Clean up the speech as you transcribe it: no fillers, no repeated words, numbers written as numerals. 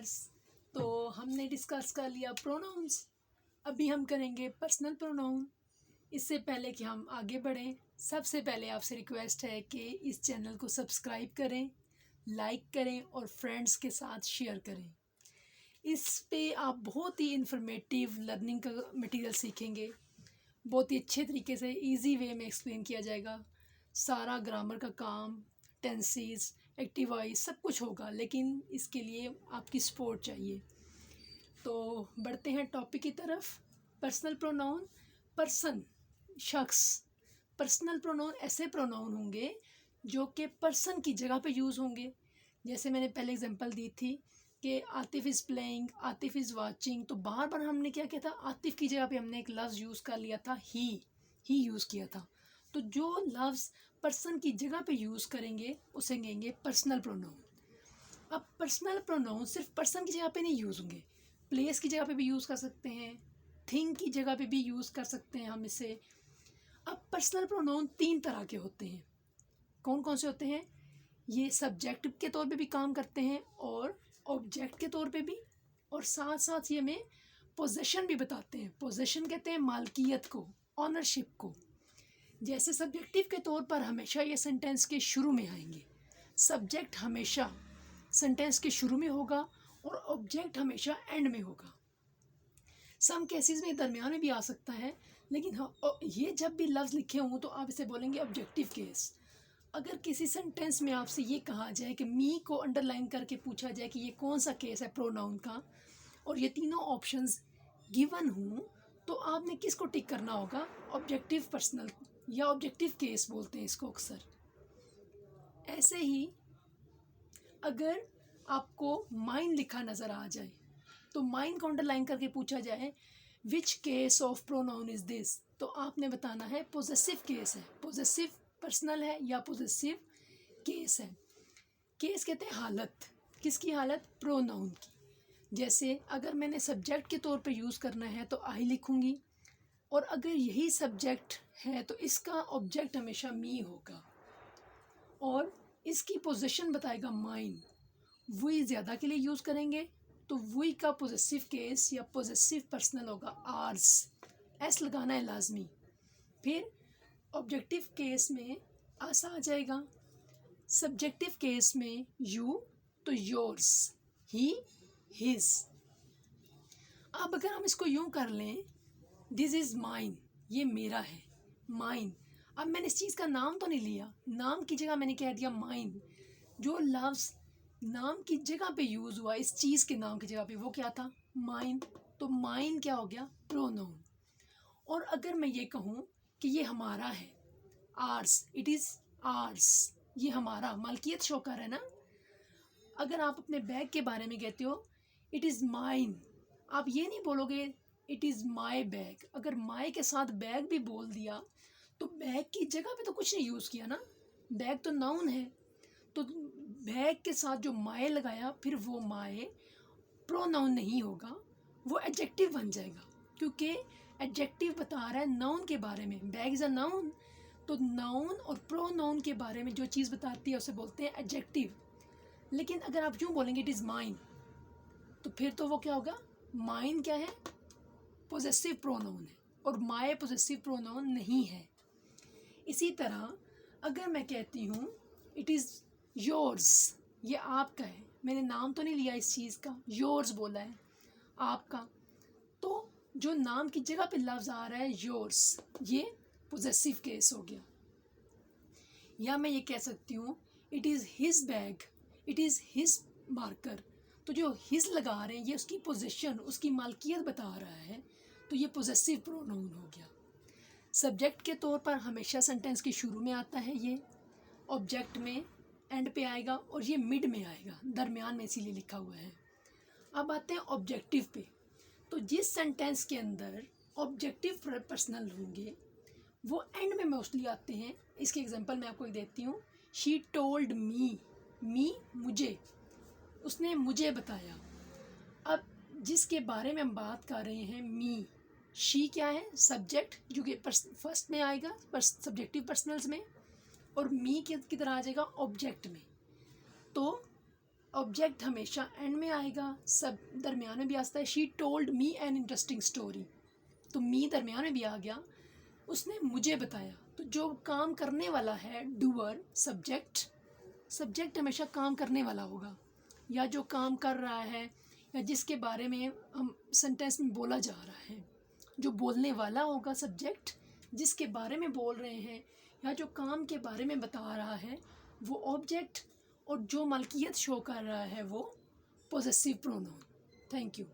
Viewers, तो हमने discuss कर लिया प्रोनाउंस। अभी हम करेंगे पर्सनल प्रोनाउन। इससे पहले कि हम आगे बढ़ें, सबसे पहले आपसे रिक्वेस्ट है कि इस चैनल को सब्सक्राइब करें, लाइक करें और फ्रेंड्स के साथ शेयर करें। इस पे आप बहुत ही इंफॉर्मेटिव लर्निंग का मटेरियल सीखेंगे। बहुत ही अच्छे तरीके से इजी वे में एक्सप्लेन किया जाएगा। सारा ग्रामर का काम, टेंसेस, एक्टिव वॉइस सब कुछ होगा, लेकिन इसके लिए आपकी सपोर्ट चाहिए। तो बढ़ते हैं टॉपिक की तरफ। पर्सनल प्रोनाउन, पर्सन शख्स। पर्सनल प्रोनाउन ऐसे प्रोनाउन होंगे जो कि पर्सन की जगह पे यूज़ होंगे। जैसे मैंने पहले एग्जांपल दी थी कि Atif is playing, Atif is watching, तो बार बार हमने क्या किया था, आतिफ़ की जगह पे हमने एक लफ्ज़ यूज़ कर लिया था, ही यूज़ किया था। तो जो लफ्ज़ पर्सन की जगह पे यूज़ करेंगे उसे कहेंगे पर्सनल प्रोनाउन। अब पर्सनल प्रोनाउन सिर्फ पर्सन की जगह पे नहीं यूज़ होंगे, प्लेस की जगह पे भी यूज़ कर सकते हैं, थिंग की जगह पे भी यूज़ कर सकते हैं हम इसे। अब पर्सनल प्रोनाउन 3 तरह के होते हैं। कौन कौन से होते हैं? ये सब्जेक्ट के तौर पे भी काम करते हैं और ऑब्जेक्ट के तौर पे भी, और साथ साथ ये हमें पोजेशन भी बताते हैं। पोजेशन कहते हैं मालकियत को, ऑनरशिप को। जैसे सब्जेक्टिव के तौर पर हमेशा ये सेंटेंस के शुरू में आएंगे। सब्जेक्ट हमेशा सेंटेंस के शुरू में होगा और ऑब्जेक्ट हमेशा एंड में होगा। सम केसेस में दरमियान में भी आ सकता है, लेकिन हाँ, ये जब भी लफ्ज़ लिखे हों तो आप इसे बोलेंगे ऑब्जेक्टिव केस। अगर किसी सेंटेंस में आपसे ये कहा जाए कि मी को अंडरलाइन करके पूछा जाए कि ये कौन सा केस है प्रोनाउन का, और ये तीनों ऑप्शंस गिवन हों, तो आपने किसको टिक करना होगा? ऑब्जेक्टिव पर्सनल या ऑब्जेक्टिव केस बोलते हैं इसको अक्सर। ऐसे ही अगर आपको माइन लिखा नज़र आ जाए तो माइन को अंडरलाइन करके पूछा जाए which case of pronoun is this, तो आपने बताना है पोजेसिव केस है, पोजेसिव पर्सनल है या पोजेसिव केस है। केस कहते हैं हालत। किसकी हालत? प्रोनाउन की। जैसे अगर मैंने सब्जेक्ट के तौर पे यूज़ करना है तो आई लिखूँगी, और अगर यही सब्जेक्ट है तो इसका ऑब्जेक्ट हमेशा मी होगा और इसकी पोजीशन बताएगा माइन। वी ज़्यादा के लिए यूज़ करेंगे तो वी का पोजेसिव केस या पोजेसिव पर्सनल होगा आर्स। एस लगाना है लाजमी। फिर ऑब्जेक्टिव केस में आस आ जाएगा। सब्जेक्टिव केस में यू तो योर्स, ही हिज। अब अगर हम इसको यूँ कर लें, दिस इज़ माइन, ये मेरा है, माइन। अब मैंने इस चीज़ का नाम तो नहीं लिया, नाम की जगह मैंने कह दिया माइन। जो लफ्ज़ नाम की जगह पे यूज़ हुआ, इस चीज़ के नाम की जगह पे, वो क्या था? माइन। तो माइन क्या हो गया? प्रोनाउन। और अगर मैं ये कहूँ कि ये हमारा है, आर्स, इट इज़ आर्स, ये हमारा, मालकियत शो कर है ना। अगर आप अपने बैग के बारे में कहते हो इट इज़ माइन, आप ये नहीं बोलोगे इट इज़ माई बैग। अगर माई के साथ बैग भी बोल दिया तो बैग की जगह पे तो कुछ नहीं यूज़ किया ना, बैग तो नाउन है। तो बैग के साथ जो माए लगाया, फिर वो माए प्रोनाउन नहीं होगा, वो एडजेक्टिव बन जाएगा, क्योंकि एडजेक्टिव बता रहा है नाउन के बारे में। बैग इज़ अ नाउन, तो नाउन और प्रोनाउन के बारे में जो चीज़ बताती है उसे बोलते हैं एडजेक्टिव। लेकिन अगर आप यूँ बोलेंगे इट इज़ माइन, तो फिर तो वो क्या होगा? माइन क्या है? पोजेसिव प्रोनाउन है, और माय पोजेसिव प्रोनाउन नहीं है। इसी तरह अगर मैं कहती हूँ इट इज़ योर्स, ये आपका है, मैंने नाम तो नहीं लिया इस चीज़ का, योर्स बोला है, आपका, तो जो नाम की जगह पे लफ्ज़ आ रहा है योर्स, ये पोजेसिव केस हो गया। या मैं ये कह सकती हूँ it is his bag, it is his marker, तो जो हिज लगा रहे हैं ये उसकी पोजीशन, उसकी मालकियत बता रहा है, तो ये पोजेसिव प्रोनाउन हो गया। सब्जेक्ट के तौर पर हमेशा सेंटेंस के शुरू में आता है, ये ऑब्जेक्ट में एंड पे आएगा, और ये मिड में आएगा, दरमियान में, इसीलिए लिखा हुआ है। अब आते हैं ऑब्जेक्टिव पे। तो जिस सेंटेंस के अंदर ऑब्जेक्टिव पर्सनल होंगे वो एंड में मोस्टली आते हैं। इसके एग्जांपल मैं आपको देती हूँ। शी टोल्ड मी, मी मुझे, उसने मुझे बताया। अब जिसके बारे में हम बात कर रहे हैं मी, शी क्या है? सब्जेक्ट, जो कि फर्स्ट में आएगा सब्जेक्टिव पर्सनल्स में, और मी की तरह आ जाएगा ऑब्जेक्ट में। तो ऑब्जेक्ट हमेशा एंड में आएगा, सब दरमियान में भी आता है। She told me an interesting story, तो मी दरमियान में भी आ गया, उसने मुझे बताया। तो जो काम करने वाला है डूअर, सब्जेक्ट, सब्जेक्ट हमेशा काम करने वाला होगा, या जो काम कर रहा है या जिसके बारे में हम सेंटेंस में बोला जा रहा है। जो बोलने वाला होगा सब्जेक्ट, जिसके बारे में बोल रहे हैं या जो काम के बारे में बता रहा है वो ऑब्जेक्ट, और जो मलकियत शो कर रहा है वो पोजेसिव प्रोनाउन। Thank you.